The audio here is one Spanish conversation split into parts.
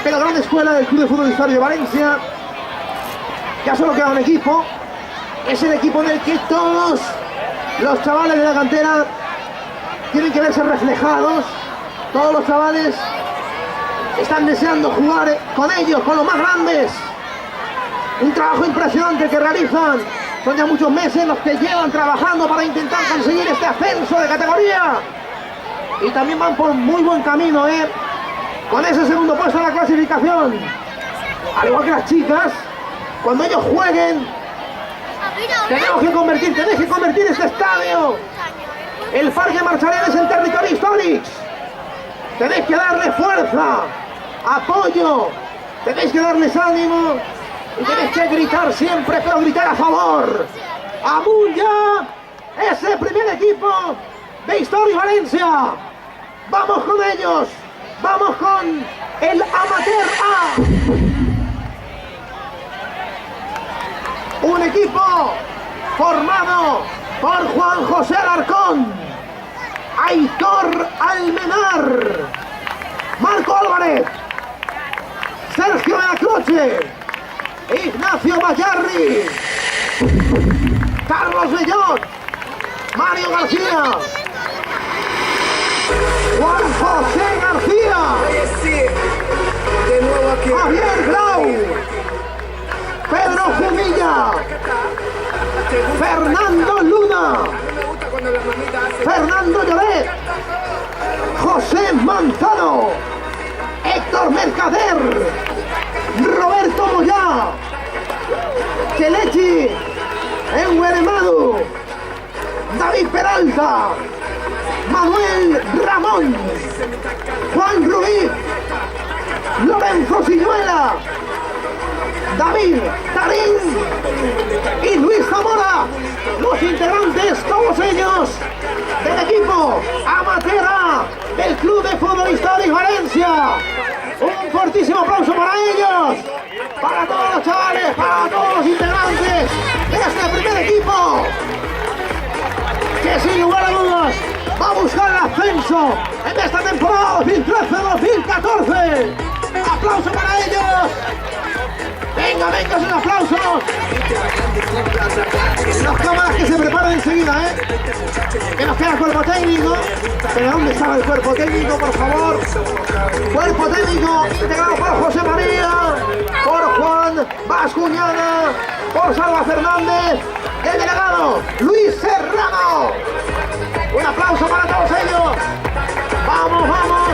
de la gran escuela del Club de Fútbol Histórico de Valencia. Ya solo queda un equipo. Es el equipo en el que todos los chavales de la cantera tienen que verse reflejados. Todos los chavales están deseando jugar con ellos, con los más grandes. Un trabajo impresionante que realizan. Son ya muchos meses los que llevan trabajando para intentar conseguir este ascenso de categoría. Y también van por muy buen camino, con ese segundo puesto en la clasificación. Al igual que las chicas, cuando ellos jueguen, tenéis que convertir este estadio, el Parque Marcharenes, en territorio histórico. Tenéis que darle fuerza, apoyo, tenéis que darles ánimo y tenéis que gritar siempre, pero gritar a favor. ¡Amunt ya! ¡Ese primer equipo de Históric Valencia! ¡Vamos con ellos! ¡Vamos con el Amateur A! Un equipo formado por Juan José Alarcón, Aitor Almenar, Marco Álvarez, Sergio de la Croce, Ignacio Bayarri, Carlos Bellot, Mario García, Juan José García, Javier Grau, Pedro Jumilla, Fernando Luna, Fernando Lloret, José Manzano, Héctor Mercader, Roberto Moyá, Kelechi Engueremadu, David Peralta, Manuel Ramón, Juan Rubí, Lorenzo Silluela, David Tarín y Luis Zamora, los integrantes, todos ellos, del equipo Amateur A del Club de Fútbol Históric Valencia. Un fortísimo aplauso para ellos, para todos los chavales, para todos los integrantes de este primer equipo, que sin lugar a dudas va a buscar el ascenso en esta temporada 2013-2014. ¡Aplauso para ellos! ¡Venga, venga, un aplauso! Las cámaras que se preparan enseguida, que nos queda el cuerpo técnico. ¿Pero dónde estaba el cuerpo técnico, por favor? Cuerpo técnico integrado por José María, por Juan Bascuñana, por Salva Fernández, el delegado Luis Serrano. Un aplauso para todos ellos. ¡Vamos, vamos!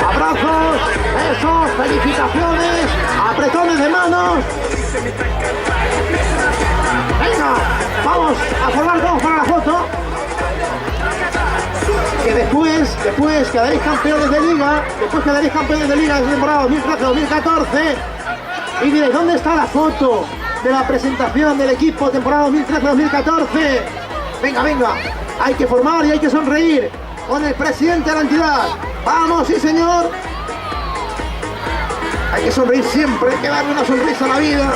Abrazos, besos, felicitaciones, apretones de manos. Venga, vamos a formar todos para la foto. Que después quedaréis campeones de liga, de temporada 2013-2014. Y diréis, ¿dónde está la foto de la presentación del equipo temporada 2013-2014? Venga, venga, hay que formar y hay que sonreír con el presidente de la entidad. ¡Vamos, sí señor! Hay que sonreír siempre, hay que darle una sonrisa a la vida,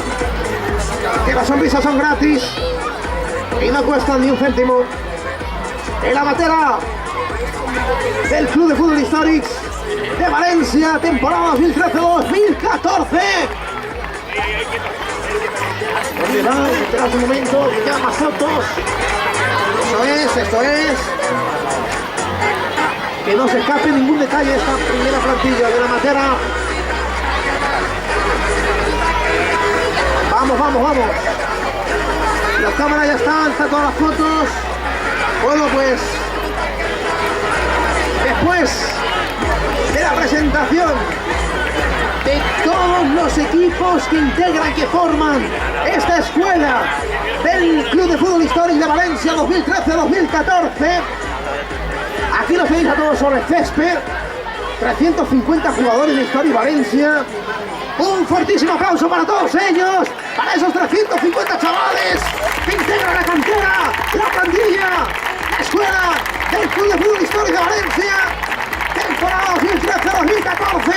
que las sonrisas son gratis y no cuestan ni un céntimo. El Amateur A del Club de Fútbol Históric de Valencia, temporada 2013-2014. ¿Dónde va? Esperad un momento, que quedan más fotos. Esto es. Que no se escape ningún detalle de esta primera plantilla de la Amateur A. Vamos, vamos, vamos. Las cámaras ya están todas las fotos. Bueno, pues después de la presentación de todos los equipos que integran, que forman esta escuela del Club de Fútbol Históric de Valencia 2013-2014, aquí los veis a todos sobre el césped. 350 jugadores de Históric Valencia. Un fortísimo aplauso para todos ellos, para esos 350 chavales que integran la cantera, la plantilla, la escuela del Club de Fútbol Históric de Valencia, temporada 2013-2014.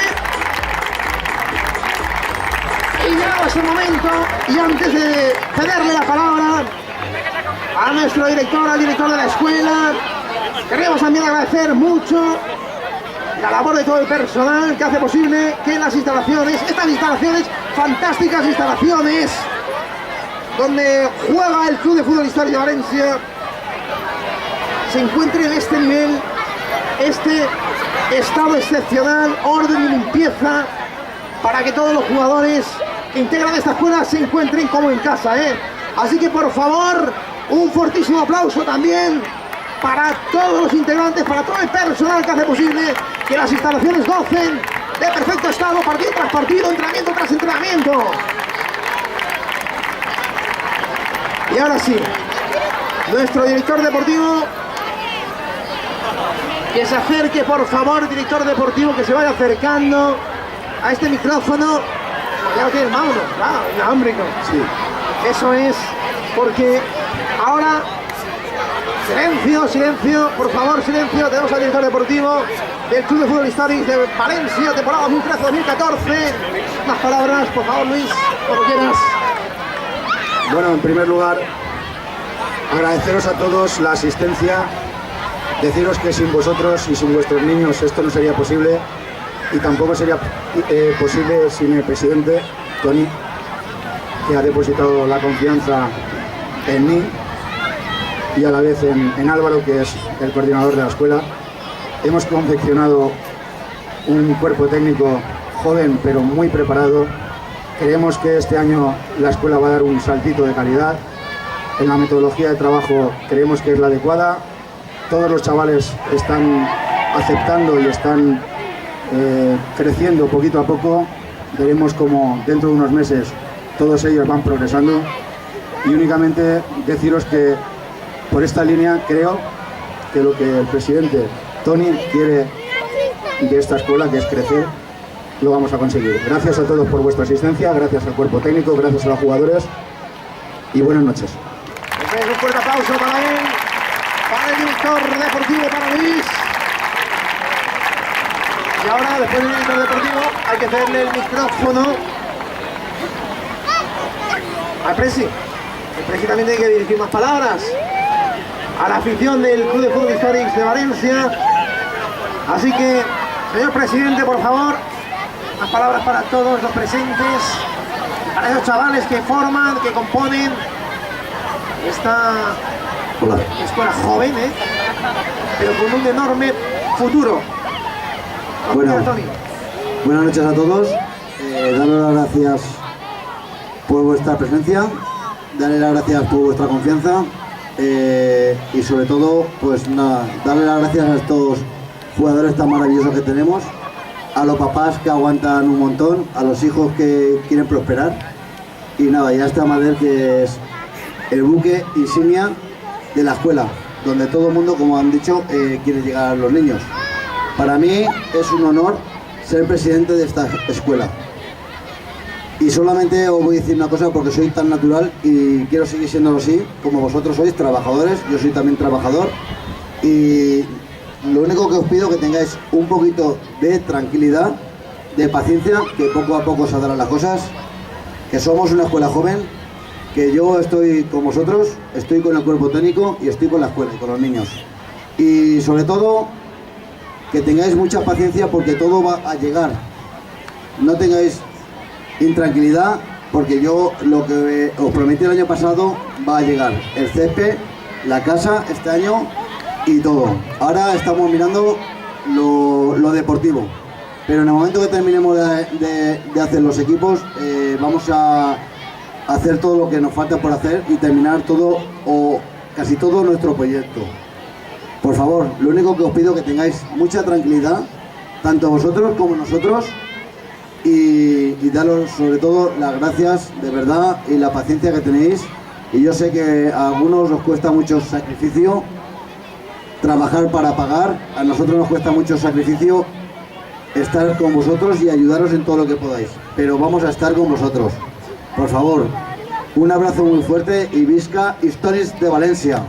Y llegado ese momento, y antes de cederle la palabra a nuestro director, al director de la escuela, queremos también agradecer mucho la labor de todo el personal que hace posible que las instalaciones, estas instalaciones, fantásticas instalaciones, donde juega el Club de Fútbol Histórico de Valencia, se encuentre en este nivel, este estado excepcional, orden y limpieza, para que todos los jugadores que integran esta escuela se encuentren como en casa, ¿eh? Así que por favor, un fortísimo aplauso también para todos los integrantes, para todo el personal que hace posible que las instalaciones gocen de perfecto estado, partido tras partido, entrenamiento tras entrenamiento. Y ahora sí, nuestro director deportivo, que se acerque, por favor, director deportivo, que se vaya acercando a este micrófono. Ya lo tienes, vámonos, claro, inalámbrico. Sí. Eso es, porque ahora, silencio, silencio, por favor, silencio, tenemos al director deportivo del Club de Fútbol Histórico de Valencia, temporada 2013-2014. Unas palabras, por favor, Luis, como quieras. Bueno, en primer lugar, agradeceros a todos la asistencia, deciros que sin vosotros y sin vuestros niños esto no sería posible, y tampoco sería posible sin el presidente, Toni, que ha depositado la confianza en mí y a la vez en Álvaro, que es el coordinador de la escuela. Hemos confeccionado un cuerpo técnico joven pero muy preparado. Creemos que este año la escuela va a dar un saltito de calidad. En la metodología de trabajo creemos que es la adecuada. Todos los chavales están aceptando y están creciendo poquito a poco. Veremos cómo dentro de unos meses todos ellos van progresando. Y únicamente deciros que por esta línea creo que lo que el presidente Toni quiere de esta escuela, que es crecer, lo vamos a conseguir. Gracias a todos por vuestra asistencia, gracias al cuerpo técnico, gracias a los jugadores y buenas noches. Un fuerte aplauso para él, para el director deportivo, para Luis. Y ahora, después del director deportivo, hay que cederle el micrófono al Presi. El Presi también tiene que dirigir más palabras a la afición del Club de Fútbol Histórico de Valencia. Así que, señor presidente, por favor, las palabras para todos los presentes, para esos chavales que forman, que componen esta escuela joven, pero con un enorme futuro. Bueno, buenas noches a todos. Daros las gracias por vuestra presencia, darle las gracias por vuestra confianza y sobre todo, pues nada, darle las gracias a estos jugadores tan maravillosos que tenemos, a los papás que aguantan un montón, a los hijos que quieren prosperar y nada, ya está Amadel, que es el buque insignia de la escuela, donde todo el mundo, como han dicho, quiere llegar a los niños. Para mí es un honor ser presidente de esta escuela. Y solamente os voy a decir una cosa, porque soy tan natural y quiero seguir siendo así, como vosotros sois trabajadores, yo soy también trabajador. Y lo único que os pido es que tengáis un poquito de tranquilidad, de paciencia, que poco a poco saldrán las cosas, que somos una escuela joven, que yo estoy con vosotros, estoy con el cuerpo técnico y estoy con la escuela y con los niños. Y sobre todo, que tengáis mucha paciencia porque todo va a llegar. No tengáis intranquilidad porque yo lo que os prometí el año pasado va a llegar. El césped, la casa este año y todo. Ahora estamos mirando lo deportivo. Pero en el momento que terminemos de hacer los equipos, vamos a hacer todo lo que nos falta por hacer y terminar todo o casi todo nuestro proyecto. Por favor, lo único que os pido es que tengáis mucha tranquilidad, tanto vosotros como nosotros, y daros sobre todo las gracias de verdad y la paciencia que tenéis. Y yo sé que a algunos os cuesta mucho sacrificio trabajar para pagar, a nosotros nos cuesta mucho sacrificio estar con vosotros y ayudaros en todo lo que podáis, pero vamos a estar con vosotros. Por favor, un abrazo muy fuerte y visca Historias de Valencia.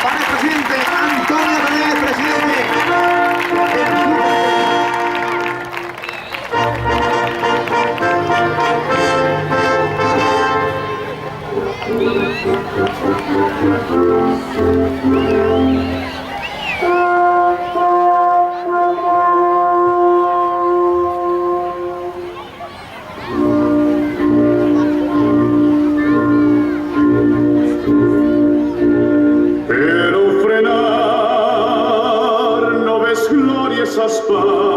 Para el presidente Antonio René, presidente. fuerzas para